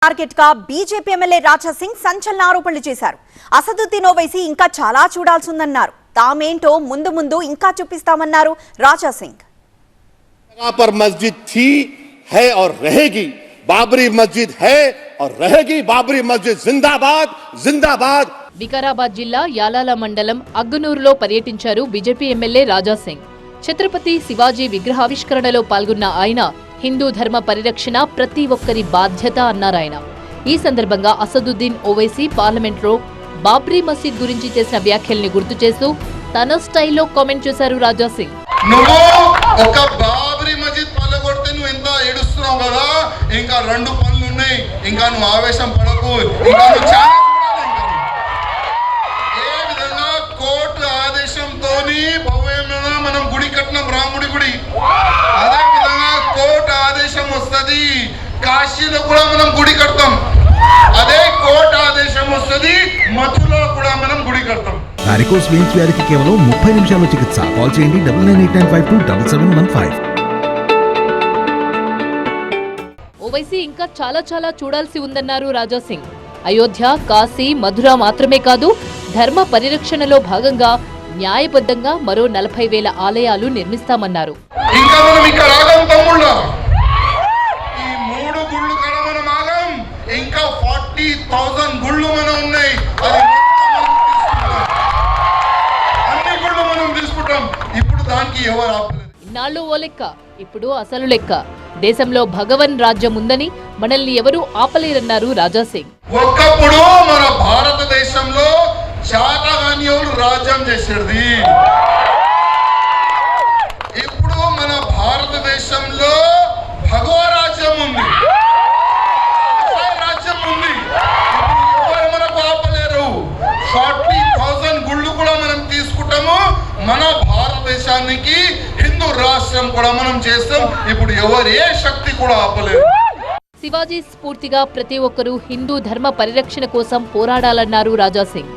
Target గా BJP MLA Raja Singh సంచలన ఆరోపణలు చేశారు. అసదుద్దీన్ ఓవైసీ ఇంకా చాలా చూడాల్సిందన్నారు. తామేంటో ముందు ముందు ఇంకా చూపిస్తామన్నారు రాజా సింగ్. पर मस्जिद थी है और रहेगी, बाबरी मस्जिद है और रहेगी, बाबरी मस्जिद जिंदाबाद जिंदाबाद. వికారాబాద్ జిల్లా యాలాల మండలం అగ్గునూరులో పర్యటించారు బీజేపీ ఎమ్మెల్యే రాజా సింగ్. ఛత్రపతి శివాజీ విగ్రహావిష్కరణలో పాల్గొన్న ఆయన హిందూ ధర్మ పరిరక్షణ ప్రతి ఒక్కరి బాధ్యత అన్నారాయన. ఈ సందర్భంగా అసదుద్దీన్ ఓవైసీ పార్లమెంట్లో బాబ్రీ మసీద్ గురించి చేసిన వ్యాఖ్యల్ని గుర్తు చేస్తూ తన స్టైల్లో కామెంట్ చేశారు రాజా సింగ్. బాబ్రీ మసీద్ పల్లగొడితే నువ్వు ఎంత ఏడుస్తున్నావు కదా, ఇంకా రెండు పనులు ఉన్నాయి, ఇంకా నువ్వు ఆవేశం పడకు, ఇంకా నువ్వు చాలా ఏ విధంగా కోర్టు ఆదేశంతో భవ్యమైన మనం గుడి కట్టినాం, రాముడి గుడి. అదే విధంగా కోర్టు ఆదేశం వస్తుంది, కాశీలో కూడా మనం గుడి కడతాం. అదే కోర్టు ఆదేశం వస్తుంది, మథురలో కూడా మనం గుడి కడతాం. వారికోస్ వెయిన్స్ వ్యాధికి కేవలం 30 నిమిషాల్లో చికిత్స. కాల్ చేయండి 9989527715. ఓవైసీ ఇంకా చాలా చూడాల్సి ఉందన్నారు రాజా సింగ్. అయోధ్య, కాశీ, మథుర మాత్రమే కాదు, ధర్మ పరిరక్షణలో భాగంగా న్యాయబద్ధంగా మరో 40,000 ఆలయాలు నిర్మిస్తామన్నారు. ఇంకా మనం ఇక్కడ ఆగం తమ్ముళ్ళ, ఈ 3 గుళ్ళు కడ మనం ఆగం, ఇంకా 40,000 గుళ్ళు మనం ఉన్నాయి. అది అన్ని గుళ్ళు మనం తీసుకుంటాం. ఇప్పుడు దానికి ఎవరు ఆపలేదు. ఇన్నాళ్ళు ఓ లెక్క, ఇప్పుడు అసలు లెక్క. దేశంలో భగవన్ రాజ్యం ఉందని మనల్ని ఎవరూ ఆపలేరన్నారు రాజా సింగ్. ఒకప్పుడు మన భారతదేశంలో చాతగానియోళ్ళు రాజ్యం చేసేది. ఇప్పుడు మన భారతదేశంలో భగవ రాజ్యం ఉంది, రాజ్యం ఉంది. ఎవరు మనకు ఆపలేరు. 40,000 గుళ్ళు కూడా మనం తీసుకుంటాము. మన భారతదేశానికి హిందూ రాష్ట్రం కూడా మనం చేస్తాం. ఇప్పుడు ఎవరు ఏ శక్తి కూడా ఆపలేరు. శివాజీ స్ఫూర్తిగా ప్రతి ఒక్కరూ హిందూ ధర్మ పరిరక్షణ కోసం పోరాడాలన్నారు రాజా సింగ్.